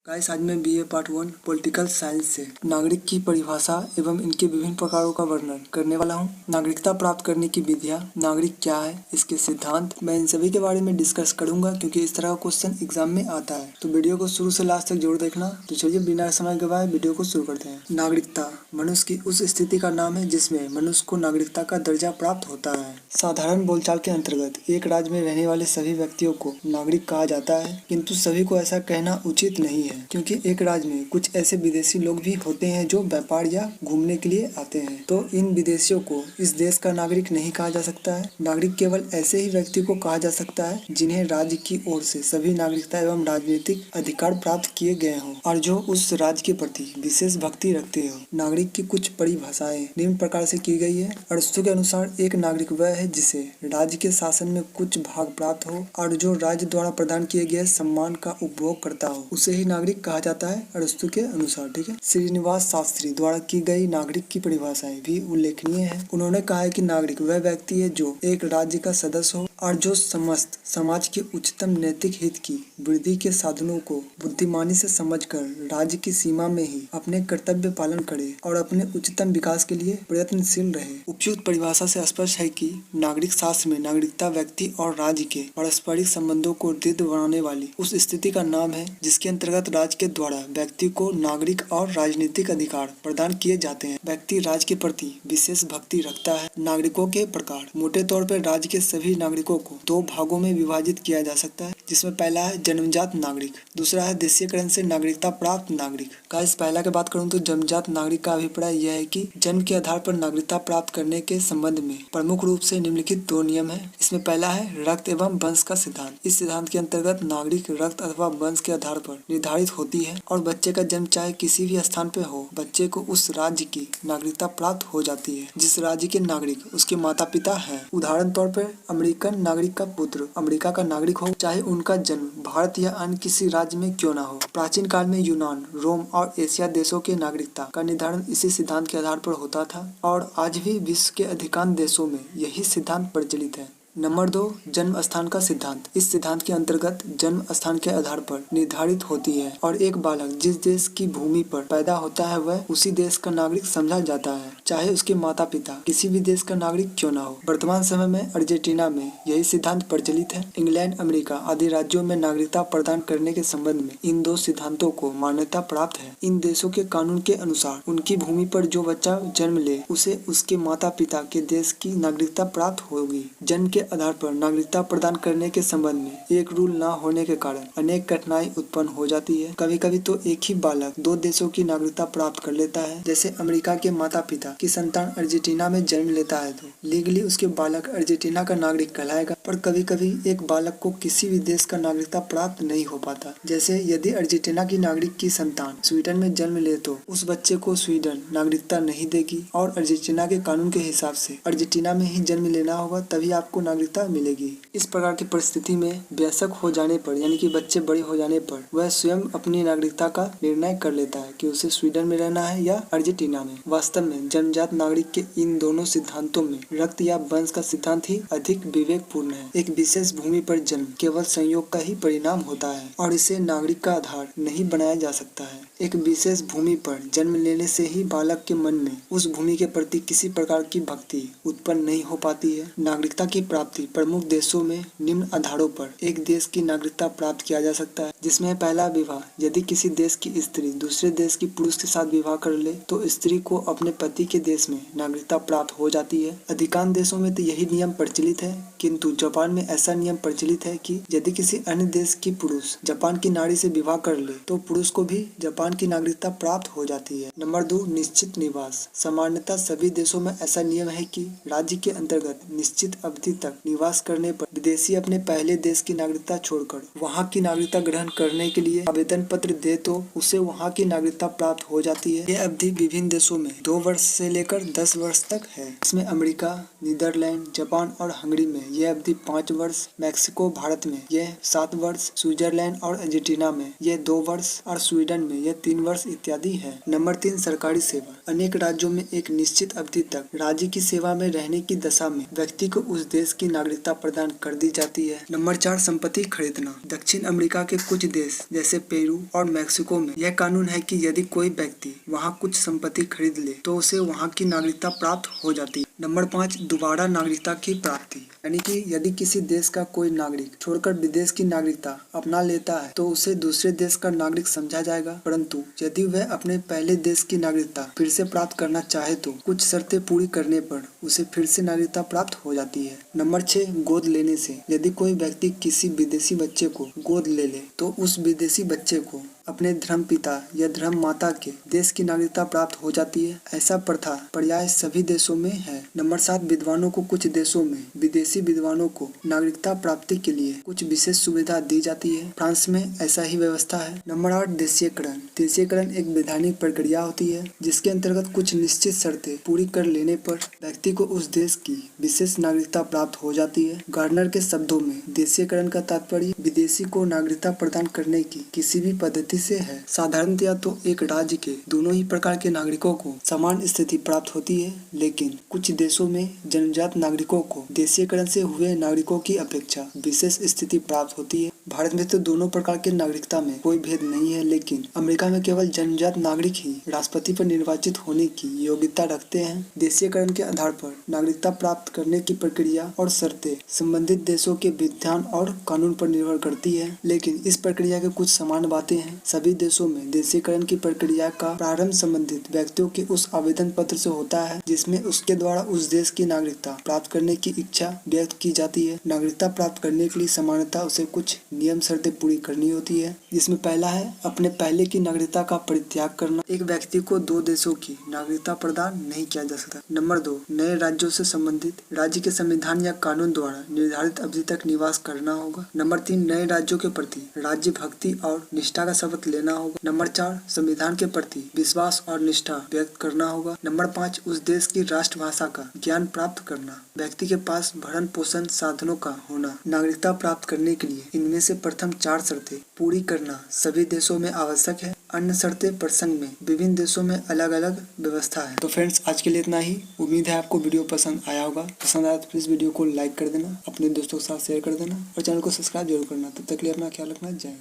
Guys, आज मैं BA part 1 political science से नागरिक की परिभाषा एवं इनके विभिन्न प्रकारों का वर्णन करने वाला हूं। नागरिकता प्राप्त करने की विधियां, नागरिक क्या है, इसके सिद्धांत, मैं इन सभी के बारे में डिस्कस करूंगा क्योंकि इस तरह का क्वेश्चन एग्जाम में आता है। तो वीडियो को शुरू से लास्ट तक जरूर देखना। तो चलिए बिना समय गवाए वीडियो को शुरू करते हैं। नागरिकता मनुष्य की उस स्थिति का नाम है जिसमें मनुष्य को नागरिकता का दर्जा प्राप्त होता है। साधारण बोलचाल के अंतर्गत एक राज्य में रहने वाले सभी व्यक्तियों को नागरिक कहा जाता है, किंतु सभी को ऐसा कहना उचित नहीं है क्योंकि एक राज्य में कुछ ऐसे विदेशी लोग भी होते हैं जो व्यापार या घूमने के लिए आते हैं। तो इन विदेशियों को इस देश का नागरिक नहीं कहा जा सकता है। नागरिक केवल ऐसे ही व्यक्ति को कहा जा सकता है जिन्हें राज्य की ओर से सभी नागरिकता एवं राजनीतिक अधिकार प्राप्त किए गए हों और जो उस राज्य के प्रति विशेष भक्ति रखते हो। नागरिक की कुछ परिभाषाएं निम्न प्रकार से की गई है। अरस्तु के अनुसार एक नागरिक वह है जिसे राज्य के शासन में कुछ भाग प्राप्त हो और जो राज्य द्वारा प्रदान किए गए सम्मान का उपभोग करता हो, उसे ही नागरिक कहा जाता है अरस्तु के अनुसार। ठीक है। श्रीनिवास शास्त्री द्वारा की गई नागरिक की परिभाषाएं भी उल्लेखनीय है। उन्होंने कहा है कि नागरिक वह व्यक्ति है जो एक राज्य का सदस्य हो और जो समस्त समाज के उच्चतम नैतिक हित की वृद्धि के साधनों को बुद्धिमानी से समझकर राज्य की सीमा में ही अपने कर्तव्य पालन करे और अपने उच्चतम विकास के लिए प्रयत्नशील रहे। उपयुक्त परिभाषा से स्पष्ट है कि नागरिक शास्त्र में नागरिकता व्यक्ति और राज्य के पारस्परिक संबंधों को दृढ़ बनाने वाली उस स्थिति का नाम है जिसके अंतर्गत राज्य के द्वारा व्यक्ति को नागरिक और राजनीतिक अधिकार प्रदान किए जाते हैं। व्यक्ति राज्य के प्रति विशेष भक्ति रखता है। नागरिकों के प्रकार मोटे तौर पर राज्य के सभी नागरिकों को दो भागों में विभाजित किया जा सकता है, जिसमें पहला है जन्मजात नागरिक, दूसरा है देशीयकरण से नागरिकता प्राप्त नागरिक। गाइस, पहला की बात करूं तो जन्मजात नागरिक का अभिप्राय यह है कि जन्म के आधार पर नागरिकता प्राप्त करने के संबंध में प्रमुख रूप से निम्नलिखित दो नियम है। इसमें पहला है रक्त एवं वंश का सिद्धांत। इस सिद्धांत के अंतर्गत नागरिक रक्त अथवा वंश के आधार पर निर्धारित होती है और बच्चे का जन्म चाहे किसी भी स्थान पर हो, बच्चे को उस राज्य की नागरिकता प्राप्त हो जाती है जिस राज्य के नागरिक उसके माता पिता हैं। उदाहरण तौर पर अमेरिकन नागरिक का पुत्र अमेरिका का नागरिक हो, चाहे उनका जन्म भारत या अन्य किसी राज्य में क्यों न हो। प्राचीन काल में यूनान, रोम और एशिया देशों के नागरिकता का निर्धारण इसी सिद्धांत के आधार पर होता था और आज भी विश्व के अधिकांश देशों में यही सिद्धांत प्रचलित है। नंबर 2, जन्म स्थान का सिद्धांत। इस सिद्धांत के अंतर्गत जन्म स्थान के आधार पर निर्धारित होती है और एक बालक जिस देश की भूमि पर पैदा होता है वह उसी देश का नागरिक समझा जाता है, चाहे उसके माता पिता किसी भी देश का नागरिक क्यों न हो। वर्तमान समय में अर्जेंटीना में यही सिद्धांत प्रचलित है। इंग्लैंड, अमेरिका आदि राज्यों में नागरिकता प्रदान करने के संबंध में इन दो सिद्धांतों को मान्यता प्राप्त है। इन देशों के कानून के अनुसार उनकी भूमि पर जो बच्चा जन्म ले उसे उसके माता पिता के देश की नागरिकता प्राप्त होगी। जन्म के आधार पर नागरिकता प्रदान करने के संबंध में एक रूल न होने के कारण अनेक कठिनाई उत्पन्न हो जाती है। कभी कभी तो एक ही बालक दो देशों की नागरिकता प्राप्त कर लेता है। जैसे अमेरिका के माता पिता की संतान अर्जेंटीना में जन्म लेता है तो लीगली उसके बालक अर्जेंटीना का नागरिक कहलाएगा, पर कभी कभी एक बालक को किसी भी देश का नागरिकता प्राप्त नहीं हो पाता। जैसे यदि अर्जेंटीना की नागरिक की संतान स्वीडन में जन्म ले तो उस बच्चे को स्वीडन नागरिकता नहीं देगी और अर्जेंटीना के कानून के हिसाब से अर्जेंटीना में ही जन्म लेना होगा, तभी आपको नागरिकता मिलेगी। इस प्रकार की परिस्थिति में वयस्क हो जाने पर यानी कि बच्चे बड़े हो जाने पर वह स्वयं अपनी नागरिकता का निर्णय कर लेता है कि उसे स्वीडन में रहना है या अर्जेंटीना में। वास्तव में जन्मजात नागरिक के इन दोनों सिद्धांतों में रक्त या वंश का सिद्धांत ही अधिक विवेकपूर्ण है। एक विशेष भूमि पर जन्म केवल संयोग का ही परिणाम होता है और इसे नागरिक का आधार नहीं बनाया जा सकता है। एक विशेष भूमि पर जन्म लेने से ही बालक के मन में उस भूमि के प्रति किसी प्रकार की भक्ति उत्पन्न नहीं हो पाती है। नागरिकता की प्राप्ति प्रमुख देशों में निम्न आधारों पर एक देश की नागरिकता प्राप्त किया जा सकता है, जिसमें पहला विवाह। यदि किसी देश की स्त्री दूसरे देश की पुरुष के साथ विवाह कर ले तो स्त्री को अपने पति के देश में नागरिकता प्राप्त हो जाती है। अधिकांश देशों में तो यही नियम प्रचलित है, किंतु जापान में ऐसा नियम प्रचलित है कि यदि किसी अन्य देश की पुरुष जापान की नारी से विवाह कर ले तो पुरुष को भी जापान की नागरिकता प्राप्त हो जाती है। नंबर 2, निश्चित निवास। सामान्यतः सभी देशों में ऐसा नियम है कि राज्य के अंतर्गत निश्चित अवधि तक निवास करने पर विदेशी अपने पहले देश की नागरिकता छोड़कर वहां की नागरिकता ग्रहण करने के लिए आवेदन पत्र दे तो उसे वहां की नागरिकता प्राप्त हो जाती है। यह अवधि विभिन्न देशों में 2 वर्ष से लेकर 10 वर्ष तक है। इसमें अमेरिका, नीदरलैंड, जापान और हंगरी में यह अवधि 5 वर्ष, मैक्सिको भारत में यह 7 वर्ष, स्विट्जरलैंड और अर्जेंटीना में यह 2 वर्ष और स्वीडन में यह 3 वर्ष इत्यादि है। नंबर 3, सरकारी सेवा। अनेक राज्यों में एक निश्चित अवधि तक राज्य की सेवा में रहने की दशा में व्यक्ति को उस देश की नागरिकता प्रदान कर दी जाती है। नंबर 4, संपत्ति खरीदना। दक्षिण अमेरिका के कुछ देश जैसे पेरू और मैक्सिको में यह कानून है कि यदि कोई व्यक्ति वहां कुछ संपत्ति खरीद ले तो उसे वहां की नागरिकता प्राप्त हो जाती है। नंबर 5, दोबारा नागरिकता की प्राप्ति। यानी कि यदि किसी देश का कोई नागरिक छोड़कर विदेश की नागरिकता अपना लेता है तो उसे दूसरे देश का नागरिक समझा जाएगा, परंतु यदि वह अपने पहले देश की नागरिकता फिर से प्राप्त करना चाहे तो कुछ शर्तें पूरी करने पर उसे फिर से नागरिकता प्राप्त हो जाती है। नंबर 6, गोद लेने से। यदि कोई व्यक्ति किसी विदेशी बच्चे को गोद ले तो उस विदेशी बच्चे को अपने धर्म पिता या धर्म माता के देश की नागरिकता प्राप्त हो जाती है। ऐसा प्रथा प्रायः सभी देशों में है। नंबर 7, विद्वानों को। कुछ देशों में विदेशी विद्वानों को नागरिकता प्राप्ति के लिए कुछ विशेष सुविधा दी जाती है। फ्रांस में ऐसा ही व्यवस्था है। नंबर 8, देशीयकरण। देशीयकरण एक वैधानिक प्रक्रिया होती है जिसके अंतर्गत कुछ निश्चित शर्तें पूरी कर लेने पर व्यक्ति को उस देश की विशेष नागरिकता प्राप्त हो जाती है। गार्डनर के शब्दों में देशीयकरण का तात्पर्य विदेशी को नागरिकता प्रदान करने की किसी भी पद्धति से है। साधारणतया तो एक राज्य के दोनों ही प्रकार के नागरिकों को समान स्थिति प्राप्त होती है, लेकिन कुछ देशों में जन्मजात नागरिकों को देशीयकरण से हुए नागरिकों की अपेक्षा विशेष स्थिति प्राप्त होती है। भारत में तो दोनों प्रकार के नागरिकता में कोई भेद नहीं है, लेकिन अमेरिका में केवल जन्मजात नागरिक ही राष्ट्रपति पर निर्वाचित होने की योग्यता रखते हैं। देशीयकरण के आधार पर नागरिकता प्राप्त करने की प्रक्रिया और शर्तें संबंधित देशों के विधान और कानून पर निर्भर करती है, लेकिन इस प्रक्रिया के कुछ समान बातें हैं। सभी देशों में देशीयकरण की प्रक्रिया का प्रारंभ संबंधित व्यक्तियों के उस आवेदन पत्र से होता है जिसमें उसके द्वारा उस देश की नागरिकता प्राप्त करने की इच्छा व्यक्त की जाती है। नागरिकता प्राप्त करने के लिए सामान्यतः उसे कुछ नियम शर्तें पूरी करनी होती है, जिसमें पहला है अपने पहले की नागरिकता का परित्याग करना। एक व्यक्ति को 2 देशों की नागरिकता प्रदान नहीं किया जा सकता। नंबर 2, नए राज्यों से संबंधित राज्य के संविधान या कानून द्वारा निर्धारित अवधि तक निवास करना होगा। नंबर 3, नए राज्यों के प्रति राज्य भक्ति और निष्ठा का शपथ लेना होगा। नंबर 4, संविधान के प्रति विश्वास और निष्ठा व्यक्त करना होगा। नंबर 5, उस देश की राष्ट्रभाषा का ज्ञान प्राप्त करना। व्यक्ति के पास भरण पोषण साधनों का होना। नागरिकता प्राप्त करने के लिए इनमें से प्रथम 4 शर्तें पूरी करना सभी देशों में आवश्यक है। अन्य शर्तें प्रसंग में विभिन्न देशों में अलग अलग व्यवस्था है। तो फ्रेंड्स, आज के लिए इतना ही। उम्मीद है आपको वीडियो पसंद आया होगा। पसंद आया तो प्लीज वीडियो को लाइक कर देना, अपने दोस्तों के साथ शेयर कर देना और चैनल को सब्सक्राइब जरूर करना। तब तक के लिए अपना ख्याल रखना। जय हिंद।